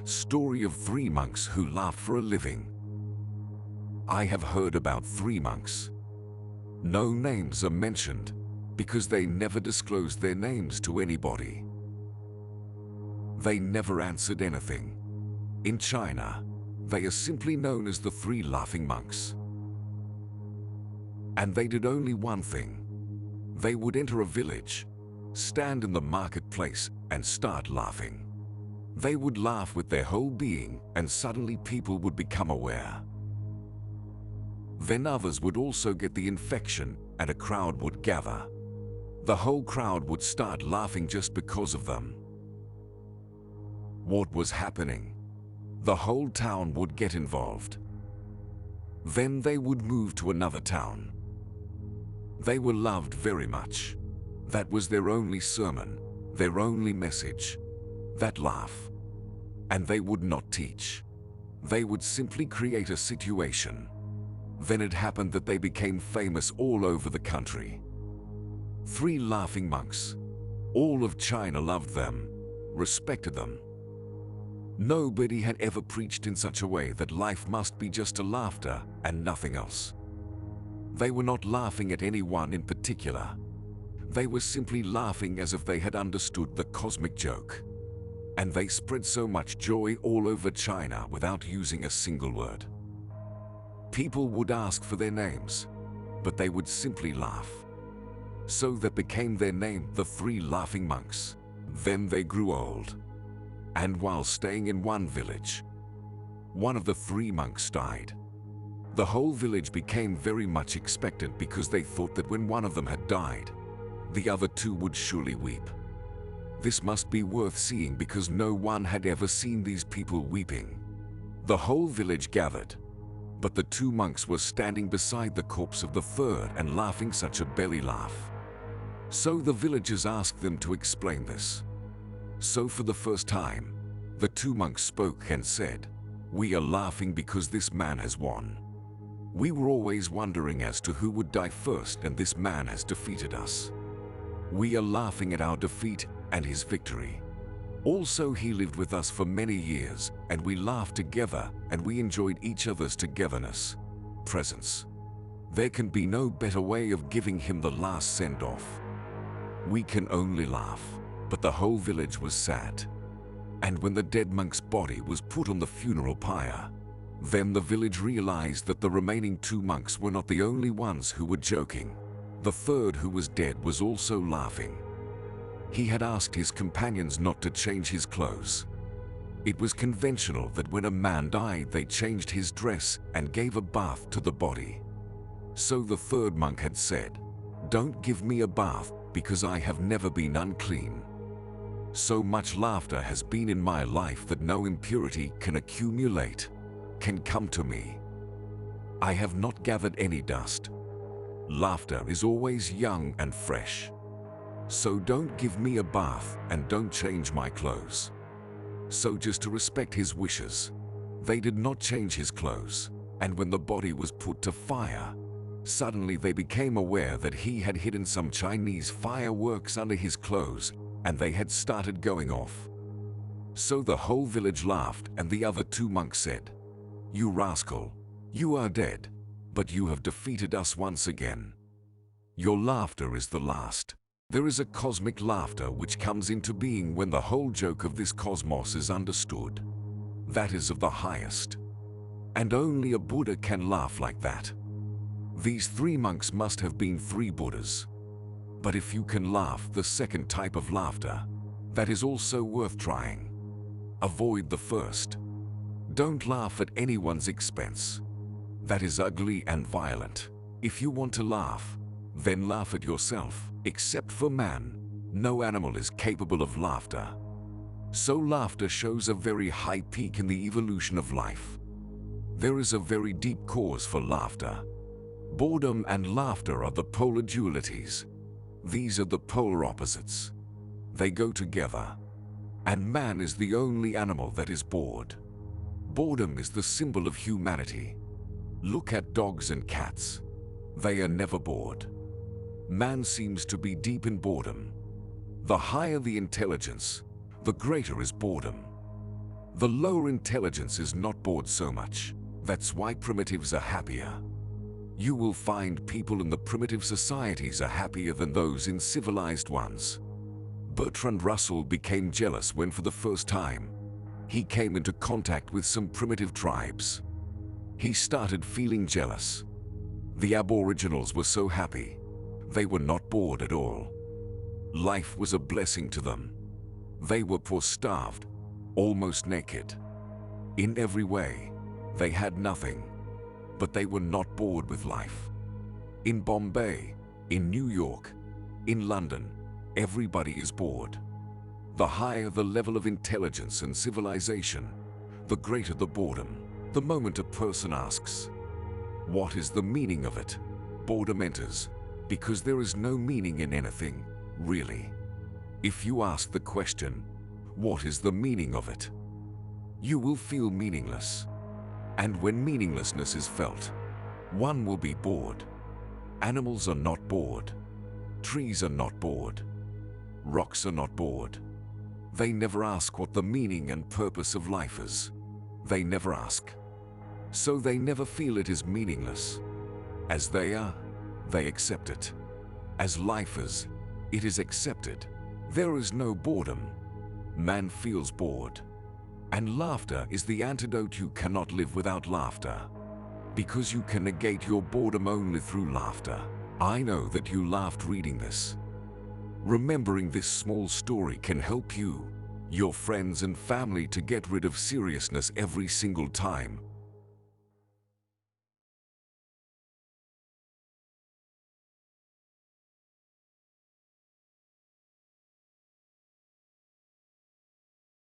Story of 3 monks who laugh for a living. I have heard about 3 monks. No names are mentioned because they never disclosed their names to anybody. They never answered anything. In China, they are simply known as the 3 laughing monks. And they did only one thing. They would enter a village, stand in the marketplace, and start laughing. They would laugh with their whole being, and suddenly people would become aware. Then others would also get the infection, and a crowd would gather. The whole crowd would start laughing just because of them. What was happening? The whole town would get involved. Then they would move to another town. They were loved very much. That was their only sermon, their only message. That laugh. And they would not teach. They would simply create a situation. Then it happened that they became famous all over the country. 3 laughing monks. All of China loved them, respected them. Nobody had ever preached in such a way that life must be just a laughter and nothing else. They were not laughing at anyone in particular. They were simply laughing as if they had understood the cosmic joke. And they spread so much joy all over China without using a single word. People would ask for their names, but they would simply laugh. So that became their name, the 3 laughing monks. Then they grew old. And while staying in one village, one of the 3 monks died. The whole village became very much expectant because they thought that when one of them had died, the other 2 would surely weep. This must be worth seeing because no one had ever seen these people weeping. The whole village gathered, but the 2 monks were standing beside the corpse of the 3rd and laughing such a belly laugh. So the villagers asked them to explain this. So for the first time, the 2 monks spoke and said, "We are laughing because this man has won. We were always wondering as to who would die first, and this man has defeated us. We are laughing at our defeat and his victory. Also, he lived with us for many years, and we laughed together, and we enjoyed each other's togetherness, presence. There can be no better way of giving him the last send-off. We can only laugh." But the whole village was sad. And when the dead monk's body was put on the funeral pyre, then the village realized that the remaining 2 monks were not the only ones who were joking. The 3rd, who was dead, was also laughing. He had asked his companions not to change his clothes. It was conventional that when a man died, they changed his dress and gave a bath to the body. So the 3rd monk had said, "Don't give me a bath because I have never been unclean. So much laughter has been in my life that no impurity can accumulate, can come to me. I have not gathered any dust. Laughter is always young and fresh. So don't give me a bath and don't change my clothes." So just to respect his wishes, they did not change his clothes. And when the body was put to fire, suddenly they became aware that he had hidden some Chinese fireworks under his clothes, and they had started going off. So the whole village laughed, and the other 2 monks said, "You rascal, you are dead, but you have defeated us once again. Your laughter is the last." There is a cosmic laughter which comes into being when the whole joke of this cosmos is understood. That is of the highest. And only a Buddha can laugh like that. These 3 monks must have been 3 Buddhas. But if you can laugh, the second type of laughter, that is also worth trying. Avoid the first. Don't laugh at anyone's expense. That is ugly and violent. If you want to laugh, then laugh at yourself. Except for man, no animal is capable of laughter. So laughter shows a very high peak in the evolution of life. There is a very deep cause for laughter. Boredom and laughter are the polar dualities. These are the polar opposites. They go together. And man is the only animal that is bored. Boredom is the symbol of humanity. Look at dogs and cats. They are never bored. Man seems to be deep in boredom. The higher the intelligence, the greater is boredom. The lower intelligence is not bored so much. That's why primitives are happier. You will find people in the primitive societies are happier than those in civilized ones. Bertrand Russell became jealous when for the first time he came into contact with some primitive tribes. He started feeling jealous. The Aboriginals were so happy. They were not bored at all. Life was a blessing to them. They were poor, starved, almost naked. In every way, they had nothing, but they were not bored with life. In Bombay, in New York, in London, everybody is bored. The higher the level of intelligence and civilization, the greater the boredom. The moment a person asks, "What is the meaning of it?" boredom enters, because there is no meaning in anything, really. If you ask the question, "What is the meaning of it?" you will feel meaningless. And when meaninglessness is felt, one will be bored. Animals are not bored. Trees are not bored. Rocks are not bored. They never ask what the meaning and purpose of life is. They never ask. So they never feel it is meaningless. As they are, they accept it. As life is, it is accepted. There is no boredom. Man feels bored. And laughter is the antidote. You cannot live without laughter, because you can negate your boredom only through laughter. I know that you laughed reading this. Remembering this small story can help you, your friends and family to get rid of seriousness every single time